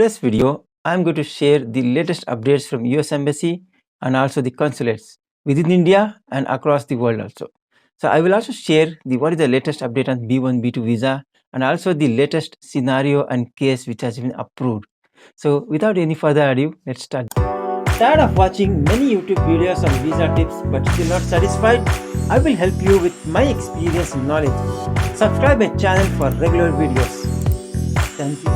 today's video, I'm going to share the latest updates from US Embassy and also the consulates within India and across the world also. So I will also share what is the latest update on B1, B2 visa and also the latest scenario and case which has been approved. So without any further ado, let's start. Tired of watching many YouTube videos on visa tips but still not satisfied? I will help you with my experience and knowledge. Subscribe my channel for regular videos. Thank you.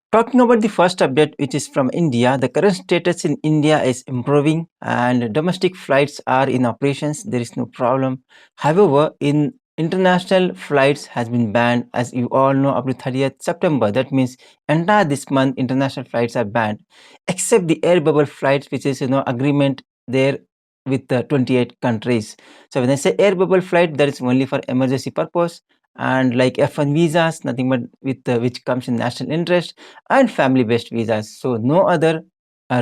Talking about the first update, which is from India, the current status in India is improving and domestic flights are in operations. There is no problem. However, in international flights has been banned, as you all know, up to 30th September. That means entire this month international flights are banned, except the air bubble flights, which is agreement there with the 28 countries. So when I say air bubble flight, that is only for emergency purpose, and like F1 visas, nothing but with which comes in national interest, and family-based visas. So no other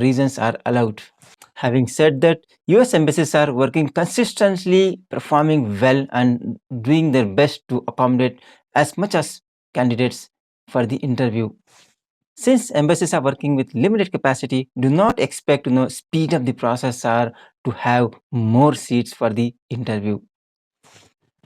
reasons are allowed. Having said that, US embassies are working consistently, performing well and doing their best to accommodate as much as candidates for the interview. Since embassies are working with limited capacity, do not expect to speed up the process or to have more seats for the interview.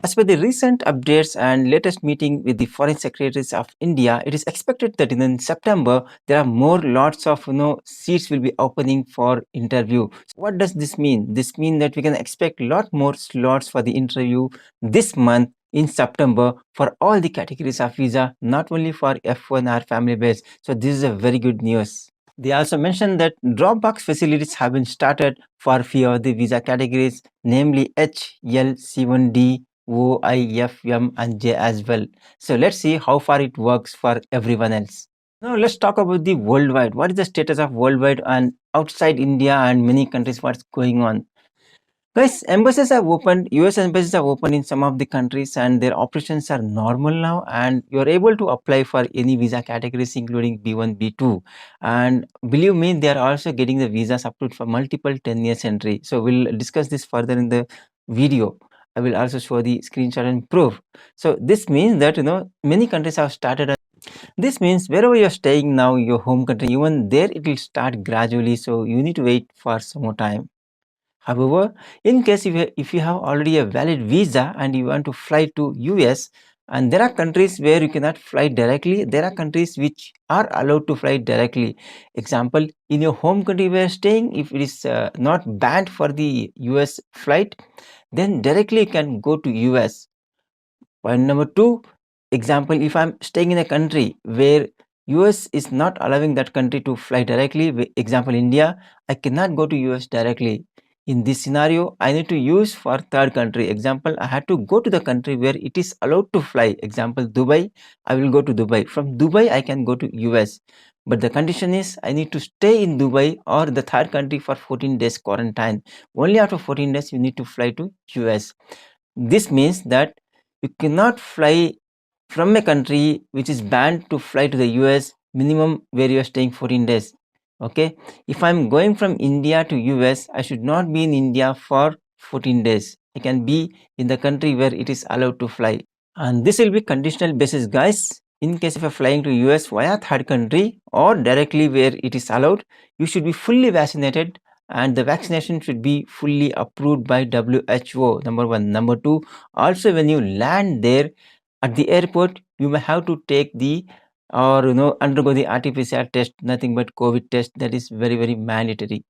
As per the recent updates and latest meeting with the foreign secretaries of India, it is expected that in September there are more lots of seats will be opening for interview. What does this mean? This means that we can expect a lot more slots for the interview this month in September for all the categories of visa, not only for F1 or family based. So this is a very good news. They also mentioned that Dropbox facilities have been started for few of the visa categories, namely H, L, C1D, O, I, F, M and J as well. So let's see how far it works for everyone else. Now let's talk about the worldwide. What is the status of worldwide and outside India and many countries? What's going on? Guys, embassies have opened, US embassies have opened in some of the countries and their operations are normal now, and you're able to apply for any visa categories including B1, B2. And believe me, they are also getting the visas approved for multiple 10 years entry. So we'll discuss this further in the video. I will also show the screenshot and proof. So this means that many countries have started. This means wherever you're staying now, your home country, even there it will start gradually. So you need to wait for some more time. However, in case if you have already a valid visa and you want to fly to US, and there are countries where you cannot fly directly, there are countries which are allowed to fly directly. Example, in your home country where you're staying, if it is not banned for the US flight, then directly you can go to US. Point number two, example, if I'm staying in a country where US is not allowing that country to fly directly, example India, I cannot go to US directly. In this scenario, I need to use for third country. Example, I had to go to the country where it is allowed to fly. Example, Dubai, I will go to Dubai. From Dubai, I can go to US. But the condition is I need to stay in Dubai or the third country for 14 days quarantine. Only after 14 days, you need to fly to US. This means that you cannot fly from a country which is banned to fly to the US minimum where you are staying 14 days. Okay, if I'm going from India to US, I should not be in India for 14 days. I can be in the country where it is allowed to fly. And this will be conditional basis, guys. In case if you're flying to US via third country or directly where it is allowed, you should be fully vaccinated and the vaccination should be fully approved by WHO, number one. Number two, also when you land there at the airport, you may have to take the or undergo the RT-PCR test, nothing but COVID test. That is very, very mandatory.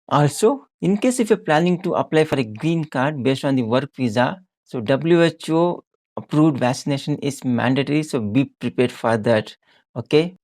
Also, in case if you're planning to apply for a green card based on the work visa, so WHO approved vaccination is mandatory, so be prepared for that. Okay,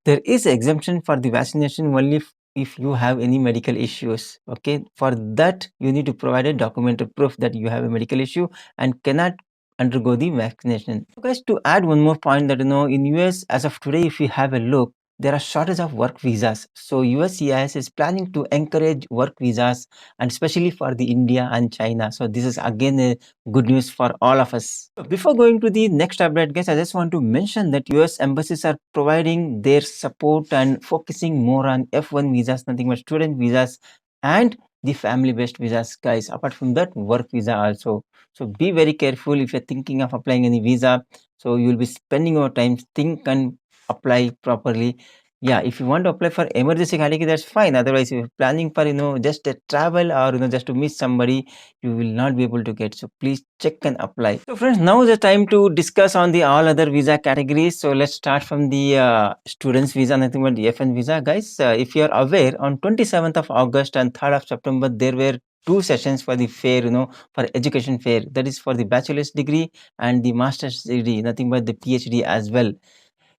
there is exemption for the vaccination only if you have any medical issues. Okay, for that you need to provide a documented proof that you have a medical issue and cannot undergo the vaccination. So guys, to add one more point that in US as of today, if you have a look, there are shortage of work visas. So USCIS is planning to encourage work visas, and especially for the India and China. So this is again a good news for all of us. Before going to the next update, guys, I just want to mention that US embassies are providing their support and focusing more on F1 visas, nothing but student visas and the family-based visas, guys. Apart from that, work visa also. So be very careful if you're thinking of applying any visa. So you'll be spending your time, think and apply properly. Yeah, if you want to apply for emergency category, that's fine. Otherwise, if you're planning for just a travel or just to meet somebody, you will not be able to get. So please check and apply. So friends, now is the time to discuss on the all other visa categories. So let's start from the students visa, nothing but the FN visa, guys. If you are aware, on 27th of August and 3rd of September, there were two sessions for the fair, for education fair. That is for the bachelor's degree and the master's degree, nothing but the PhD as well.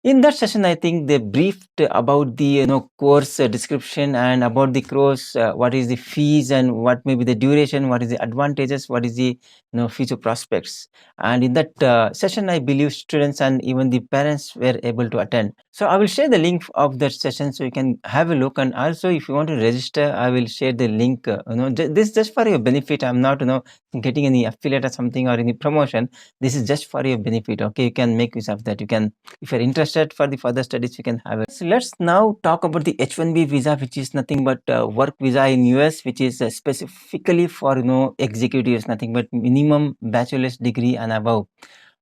In that session, I think they briefed about the course description and about the course, what is the fees and what may be the duration, what is the advantages, what is the future prospects. And in that session, I believe students and even the parents were able to attend. So I will share the link of that session so you can have a look. And also, if you want to register, I will share the link. This just for your benefit. I'm not getting any affiliate or something or any promotion. This is just for your benefit. Okay, you can make use of that. You can, if you're interested for the further studies, you can have it. So let's now talk about the H1B visa, which is nothing but work visa in US, which is specifically for executives, nothing but minimum bachelor's degree and above.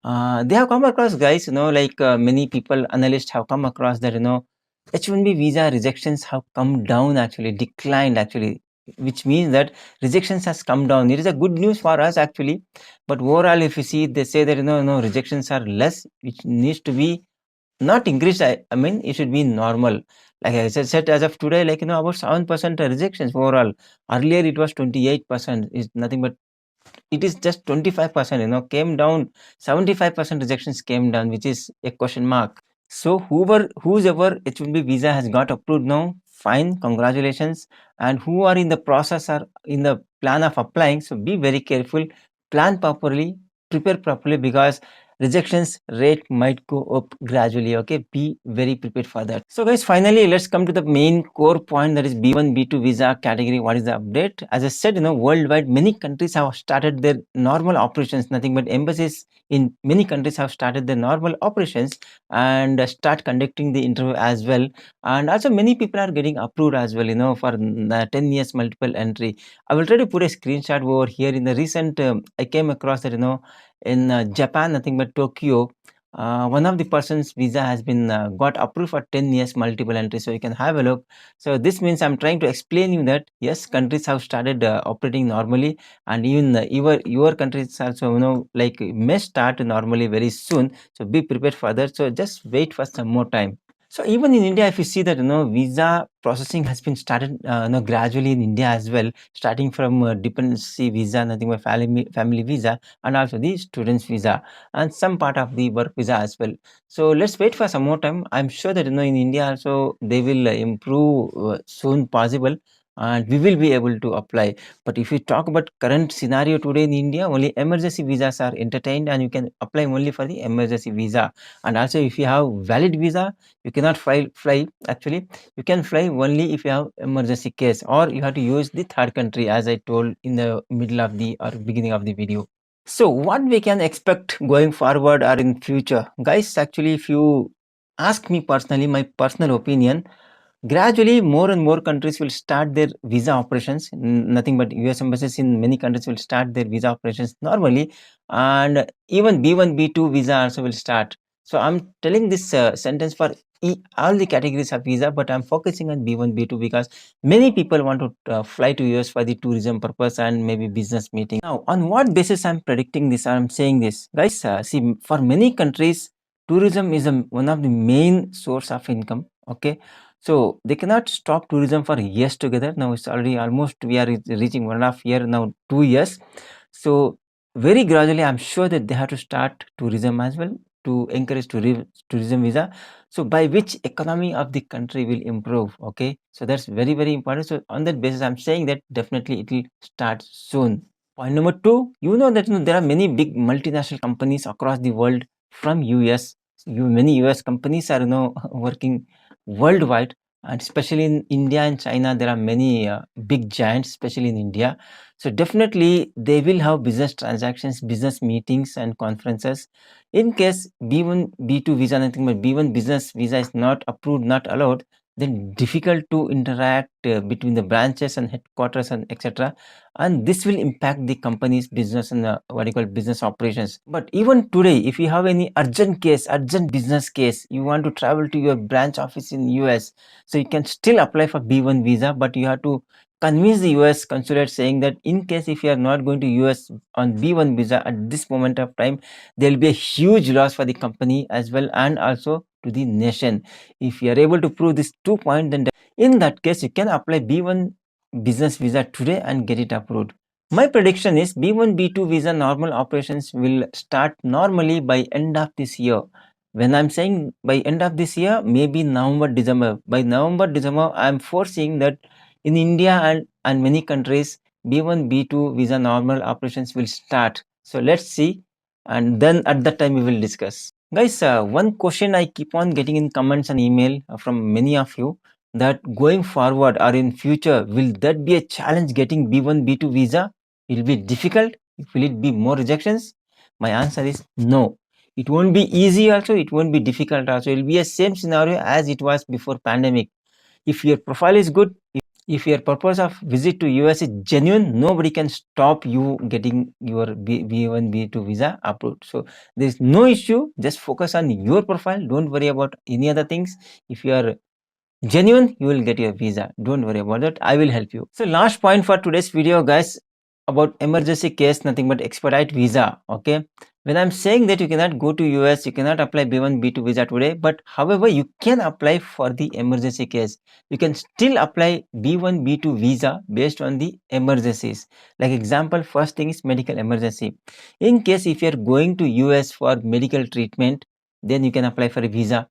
They have come across, guys, like many people, analysts have come across that H1B visa rejections have come down, actually declined, actually, which means that rejections has come down. It is a good news for us, actually. But overall, if you see, they say that no, rejections are less, which needs to be not increased. I mean, it should be normal. Like I said, as of today, like about 7% rejections overall. Earlier, it was 28%. Is nothing but it is just 25%. Came down. 75% rejections came down, which is a question mark. So whoever H1B visa has got approved now, fine, congratulations. And who are in the process or in the plan of applying, so be very careful, plan properly, prepare properly, because rejections rate might go up gradually. Okay, be very prepared for that. So guys, finally let's come to the main core point, that is B1 B2 visa category. What is the update? As I said, worldwide many countries have started their normal operations, nothing but embassies in many countries have started their normal operations and start conducting the interview as well. And also many people are getting approved as well, for 10 years multiple entry. I will try to put a screenshot over here. In the recent I came across that in Japan, nothing but Tokyo, one of the person's visa has been got approved for 10 years multiple entry. So you can have a look. So this means I'm trying to explain you that yes, countries have started operating normally, and even your countries also like may start normally very soon. So be prepared for that. So just wait for some more time. So even in India, if you see that visa processing has been started gradually in India as well, starting from dependency visa, nothing but family visa, and also the students visa, and some part of the work visa as well. So let's wait for some more time. I'm sure that in India also they will improve soon possible, and we will be able to apply. But if you talk about current scenario today in India, only emergency visas are entertained, and you can apply only for the emergency visa. And also, if you have valid visa, you cannot fly. Actually, you can fly only if you have emergency case, or you have to use the third country, as I told in the middle of the or beginning of the video. So what we can expect going forward or in future, guys? Actually, if you ask me personally, my personal opinion, gradually more and more countries will start their visa operations. Nothing but US embassies in many countries will start their visa operations normally, and even B1 B2 visa also will start. So I'm telling this sentence for all the categories of visa, but I'm focusing on B1 B2 because many people want to fly to US for the tourism purpose and maybe business meeting. Now, on what basis I'm predicting this? I'm saying this, guys. See, for many countries, tourism is one of the main source of income. Okay, so they cannot stop tourism for years together. Now it's already almost we are reaching 1.5 year now, 2 years. So very gradually, I'm sure that they have to start tourism as well to encourage tourism visa. So by which economy of the country will improve. Okay, so that's very important. So on that basis, I'm saying that definitely it will start soon. Point number two, that there are many big multinational companies across the world from US. Many US companies are working worldwide, and especially in India and China, there are many big giants, especially in India. So definitely they will have business transactions, business meetings and conferences. In case B1 B2 visa, nothing but B1 business visa is not approved, not allowed, then difficult to interact between the branches and headquarters and etc. And this will impact the company's business and what you call business operations. But even today, if you have any urgent case, urgent business case, you want to travel to your branch office in US, so you can still apply for B1 visa, but you have to convince the US consulate saying that in case if you are not going to US on B1 visa at this moment of time, there will be a huge loss for the company as well and also to the nation. If you are able to prove this 2 point, then in that case you can apply B1 business visa today and get it approved. My prediction is B1 B2 visa normal operations will start normally by end of this year. When I'm saying by end of this year, maybe November December. By November December, I'm foreseeing that in India and many countries, B1 B2 visa normal operations will start. So let's see, and then at that time we will discuss. Guys, one question I keep on getting in comments and email from many of you, that going forward or in future, will that be a challenge getting B1 B2 visa? Will it be difficult? Will it be more rejections? My answer is no. It won't be easy also, it won't be difficult also. It will be a same scenario as it was before pandemic. If your profile is good, if your purpose of visit to US is genuine, nobody can stop you getting your B1 B2 visa approved. So there is no issue. Just focus on your profile. Don't worry about any other things. If you are genuine, you will get your visa. Don't worry about that. I will help you. So last point for today's video, guys, about emergency case, nothing but expedite visa. Okay, when I'm saying that you cannot go to US, you cannot apply B1 B2 visa today, but however you can apply for the emergency case. You can still apply B1 B2 visa based on the emergencies. Like example, first thing is medical emergency. In case if you are going to US for medical treatment, then you can apply for a visa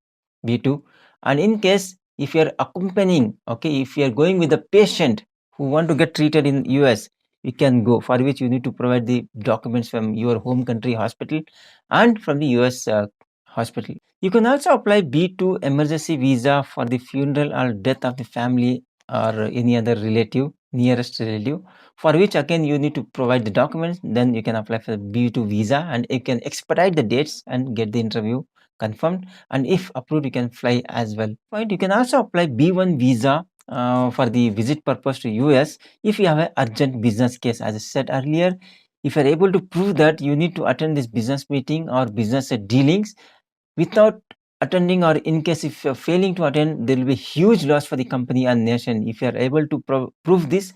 B2. And in case if you are accompanying, okay, if you are going with a patient who want to get treated in US, you can go, for which you need to provide the documents from your home country hospital and from the US hospital. You can also apply B2 emergency visa for the funeral or death of the family or any other relative, nearest relative, for which again you need to provide the documents. Then you can apply for the B2 visa and you can expedite the dates and get the interview confirmed, and if approved you can fly as well. Point, you can also apply B1 visa for the visit purpose to US if you have an urgent business case. As I said earlier, if you are able to prove that you need to attend this business meeting or business dealings without attending, or in case if you're failing to attend, there will be huge loss for the company and nation. If you are able to prove this,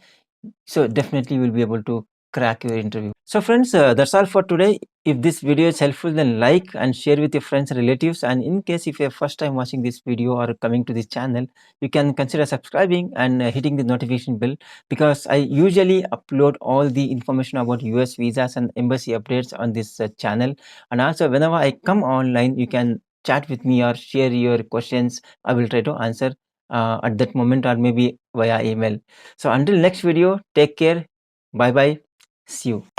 so definitely you will be able to crack your interview. So friends, that's all for today. If this video is helpful, then like and share with your friends and relatives. And in case if you're first time watching this video or coming to this channel, you can consider subscribing and hitting the notification bell, because I usually upload all the information about US visas and embassy updates on this channel. And also whenever I come online, you can chat with me or share your questions. I will try to answer at that moment, or maybe via email. So until next video, take care. Bye bye. See you.